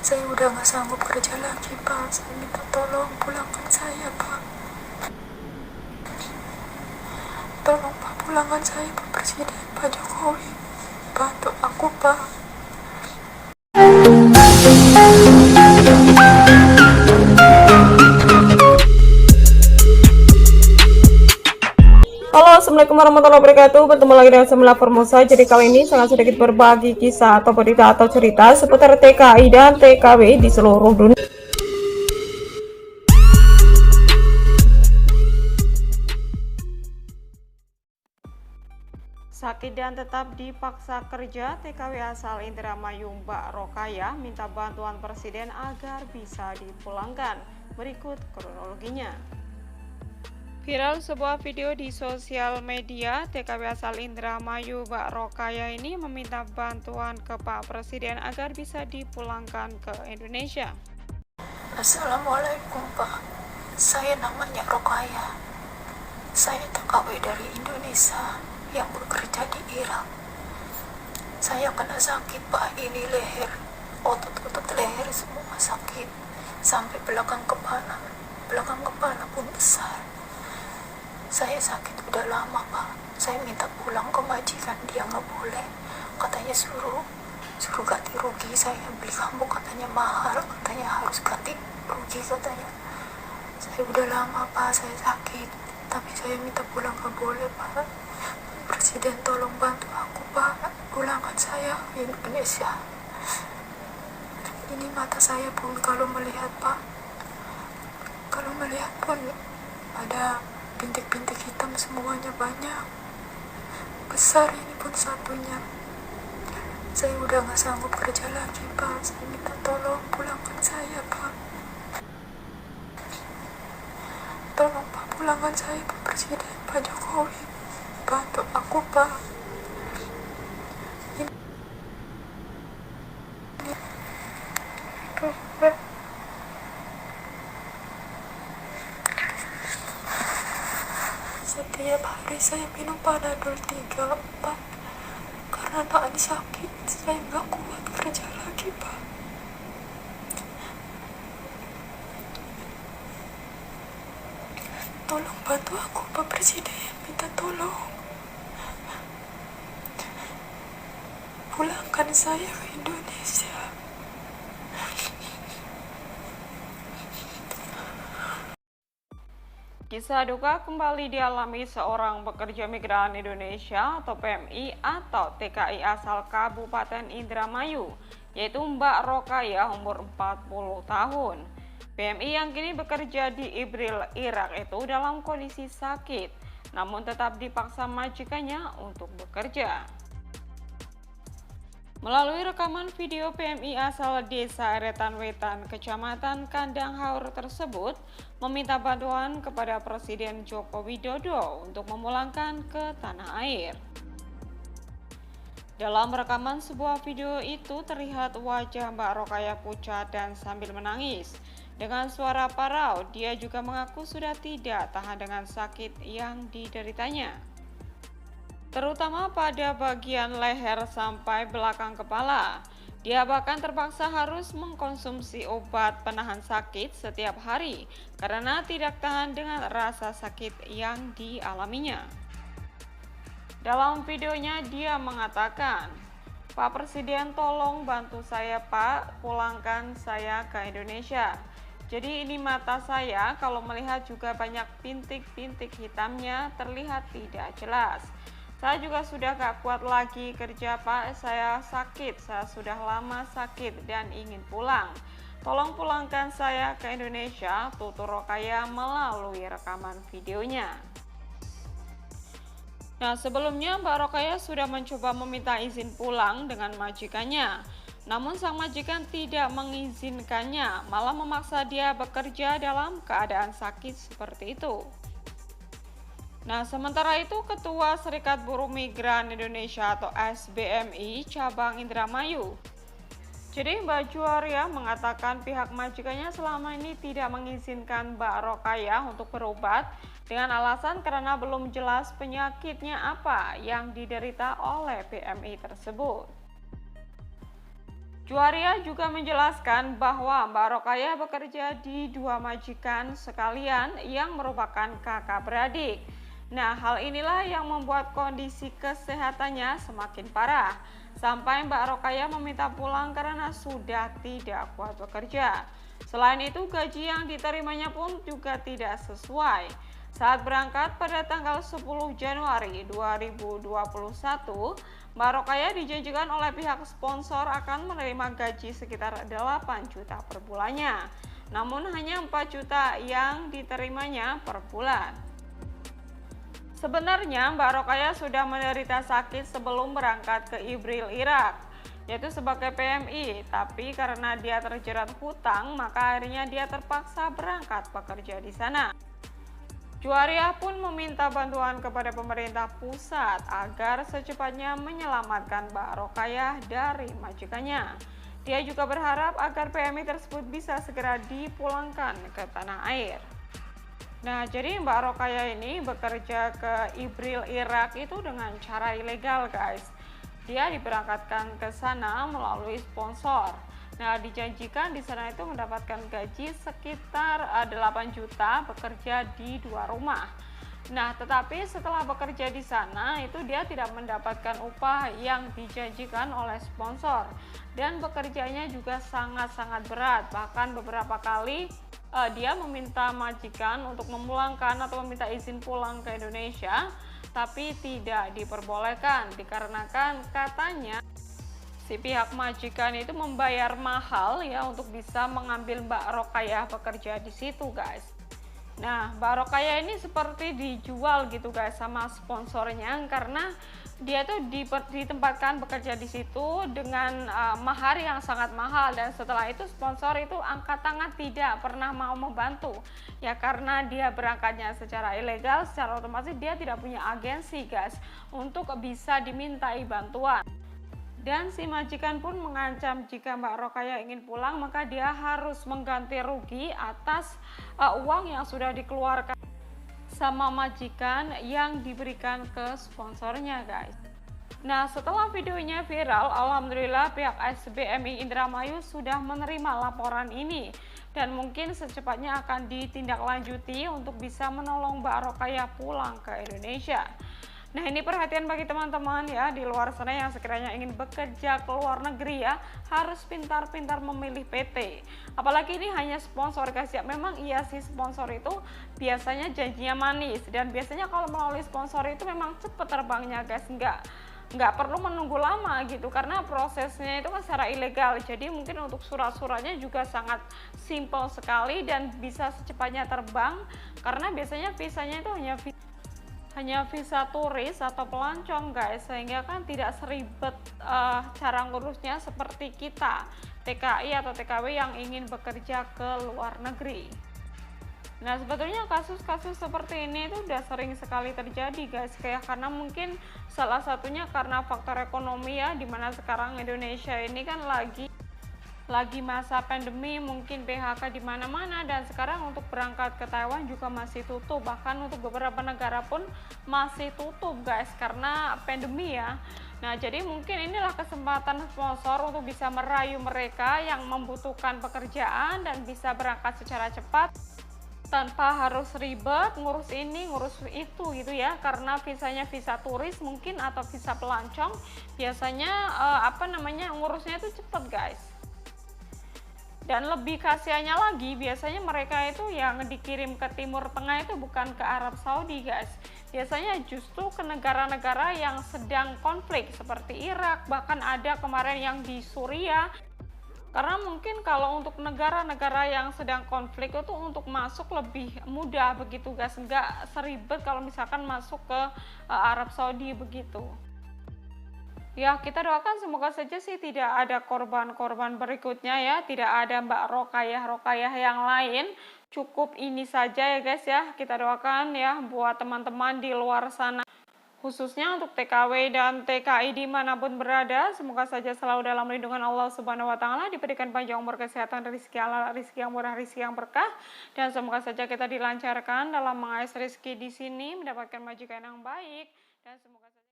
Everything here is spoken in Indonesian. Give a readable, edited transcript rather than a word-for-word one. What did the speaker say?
Saya udah nggak sanggup kerja lagi, Pak. Saya minta tolong pulangkan saya, Pak. Tolong, Pak, pulangkan saya, Pak Presiden, Pak Jokowi. Bantu aku, Pak. Halo, assalamualaikum warahmatullahi wabarakatuh. Bertemu lagi dengan Semila Formosa. Jadi kali ini sangat sedikit berbagi kisah atau berita atau cerita seputar TKI dan TKW di seluruh dunia. Sakit dan tetap dipaksa kerja, TKW asal Indramayu Mbak Rokaya minta bantuan Presiden agar bisa dipulangkan. Berikut kronologinya. Viral sebuah video di sosial media, TKW asal Indramayu Mbak Rokaya ini meminta bantuan ke Pak Presiden agar bisa dipulangkan ke Indonesia. Assalamualaikum, Pak. Saya namanya Rokaya. Saya TKW dari Indonesia yang bekerja di Irak. Saya kena sakit, Pak. Ini leher, otot-otot leher semua sakit, sampai belakang kepala pun besar. Saya sakit udah lama, Pak. Saya minta pulang ke majikan, dia nggak boleh. Katanya suruh ganti rugi. Saya beli kamu katanya mahal, katanya harus ganti rugi katanya. Saya udah lama, Pak, saya sakit, tapi saya minta pulang nggak boleh, Pak. Presiden tolong bantu aku, Pak. Pulangkan saya ke Indonesia. Ini mata saya pun kalau melihat, Pak, kalau melihat pun ada bintik-bintik hitam, semuanya banyak. Besar ini pun satunya. Saya udah gak sanggup kerja lagi, Pak. Saya minta tolong pulangkan saya, Pak. Tolong, Pak, pulangkan saya, Pak Presiden, Pak Jokowi. Bantu aku, Pak. Setiap hari saya minum Panadol 3-4 karena nahan sakit. Saya nggak kuat kerja lagi, Pak. Tolong bantu aku, Pak Presiden. Minta tolong. Pulangkan saya ke Indonesia. Kisah duka kembali dialami seorang pekerja migran Indonesia atau PMI atau TKI asal Kabupaten Indramayu, yaitu Mbak Rokaya umur 40 tahun. PMI yang kini bekerja di Ibril, Irak itu dalam kondisi sakit, namun tetap dipaksa majikannya untuk bekerja. Melalui rekaman video, PMI asal Desa Eretan Wetan, Kecamatan Kandang Haur tersebut meminta bantuan kepada Presiden Joko Widodo untuk memulangkan ke tanah air. Dalam rekaman sebuah video itu terlihat wajah Mbak Rokaya pucat dan sambil menangis. Dengan suara parau, dia juga mengaku sudah tidak tahan dengan sakit yang dideritanya, terutama pada bagian leher sampai belakang kepala. Dia bahkan terpaksa harus mengkonsumsi obat penahan sakit setiap hari karena tidak tahan dengan rasa sakit yang dialaminya. Dalam videonya dia mengatakan, "Pak Presiden, tolong bantu saya, Pak, pulangkan saya ke Indonesia. Jadi ini mata saya, kalau melihat juga banyak bintik-bintik hitamnya, terlihat tidak jelas. Saya juga sudah gak kuat lagi kerja, Pak. Saya sakit, saya sudah lama sakit dan ingin pulang. Tolong pulangkan saya ke Indonesia," tutur Rokaya melalui rekaman videonya. Nah, sebelumnya Mbak Rokaya sudah mencoba meminta izin pulang dengan majikannya. Namun sang majikan tidak mengizinkannya, malah memaksa dia bekerja dalam keadaan sakit seperti itu. Nah, sementara itu Ketua Serikat Buruh Migran Indonesia atau SBMI Cabang Indramayu, jadi Mbak Juwaria, mengatakan pihak majikannya selama ini tidak mengizinkan Mbak Rokaya untuk berobat dengan alasan karena belum jelas penyakitnya apa yang diderita oleh PMI tersebut. Juwaria juga menjelaskan bahwa Mbak Rokaya bekerja di dua majikan sekalian yang merupakan kakak beradik. Nah, hal inilah yang membuat kondisi kesehatannya semakin parah, sampai Mbak Rokaya meminta pulang karena sudah tidak kuat bekerja. Selain itu, gaji yang diterimanya pun juga tidak sesuai. Saat berangkat pada tanggal 10 Januari 2021, Mbak Rokaya dijanjikan oleh pihak sponsor akan menerima gaji sekitar 8 juta per bulannya. Namun hanya 4 juta yang diterimanya per bulan. Sebenarnya Mbak Rokaya sudah menderita sakit sebelum berangkat ke Ibril, Irak, yaitu sebagai PMI, tapi karena dia terjerat hutang, maka akhirnya dia terpaksa berangkat bekerja di sana. Juwaria pun meminta bantuan kepada pemerintah pusat agar secepatnya menyelamatkan Mbak Rokaya dari majikannya. Dia juga berharap agar PMI tersebut bisa segera dipulangkan ke tanah air. Nah, jadi Mbak Rokaya ini bekerja ke Ibril, Irak itu dengan cara ilegal, guys. Dia diberangkatkan ke sana melalui sponsor. Nah, dijanjikan di sana itu mendapatkan gaji sekitar 8 juta bekerja di dua rumah. Nah, tetapi setelah bekerja di sana itu dia tidak mendapatkan upah yang dijanjikan oleh sponsor. Dan bekerjanya juga sangat-sangat berat. Bahkan beberapa kali dia meminta majikan untuk memulangkan atau meminta izin pulang ke Indonesia, tapi tidak diperbolehkan dikarenakan katanya si pihak majikan itu membayar mahal ya untuk bisa mengambil Mbak Rokaya bekerja di situ, guys. Nah, Mbak Rokaya ini seperti dijual gitu, guys, sama sponsornya karena dia tuh ditempatkan bekerja di situ dengan mahar yang sangat mahal, dan setelah itu sponsor itu angkat tangan, tidak pernah mau membantu. Ya karena dia berangkatnya secara ilegal, secara otomatis dia tidak punya agensi, guys, untuk bisa dimintai bantuan. Dan si majikan pun mengancam jika Mbak Rokaya ingin pulang maka dia harus mengganti rugi atas uang yang sudah dikeluarkan sama majikan yang diberikan ke sponsornya, guys. Nah, setelah videonya viral, alhamdulillah pihak SBMI Indramayu sudah menerima laporan ini dan mungkin secepatnya akan ditindaklanjuti untuk bisa menolong Mbak Rokaya pulang ke Indonesia. Nah, ini perhatian bagi teman-teman ya di luar sana yang sekiranya ingin bekerja ke luar negeri ya, harus pintar-pintar memilih PT. Apalagi ini hanya sponsor, guys ya. Memang iya sih, sponsor itu biasanya janjinya manis, dan biasanya kalau melalui sponsor itu memang cepet terbangnya, guys. Nggak perlu menunggu lama gitu karena prosesnya itu kan secara ilegal. Jadi mungkin untuk surat-suratnya juga sangat simpel sekali dan bisa secepatnya terbang karena biasanya visanya itu hanya visa turis atau pelancong, guys, sehingga kan tidak seribet cara ngurusnya seperti kita TKI atau TKW yang ingin bekerja ke luar negeri. Nah, sebetulnya kasus-kasus seperti ini itu udah sering sekali terjadi, guys, kayak karena mungkin salah satunya karena faktor ekonomi ya, dimana sekarang Indonesia ini kan lagi masa pandemi, mungkin PHK di mana-mana, dan sekarang untuk berangkat ke Taiwan juga masih tutup, bahkan untuk beberapa negara pun masih tutup, guys, karena pandemi ya. Nah, jadi mungkin inilah kesempatan sponsor untuk bisa merayu mereka yang membutuhkan pekerjaan dan bisa berangkat secara cepat tanpa harus ribet ngurus ini ngurus itu gitu ya, karena visanya visa turis mungkin atau visa pelancong biasanya ngurusnya itu cepet, guys. Dan lebih kasihannya lagi, biasanya mereka itu yang dikirim ke Timur Tengah itu bukan ke Arab Saudi, guys. Biasanya justru ke negara-negara yang sedang konflik seperti Irak, bahkan ada kemarin yang di Suriah. Karena mungkin kalau untuk negara-negara yang sedang konflik itu untuk masuk lebih mudah begitu, guys. Nggak seribet kalau misalkan masuk ke Arab Saudi begitu. Ya, kita doakan semoga saja sih tidak ada korban-korban berikutnya ya, tidak ada Mbak Rokayah yang lain. Cukup ini saja ya, guys ya. Kita doakan ya buat teman-teman di luar sana, khususnya untuk TKW dan TKI dimanapun berada, semoga saja selalu dalam lindungan Allah Subhanahu wa Ta'ala, diberikan panjang umur, kesehatan, rezeki halal, rezeki yang murah, rezeki yang berkah, dan semoga saja kita dilancarkan dalam mengais rezeki di sini, mendapatkan majikan yang baik, dan semoga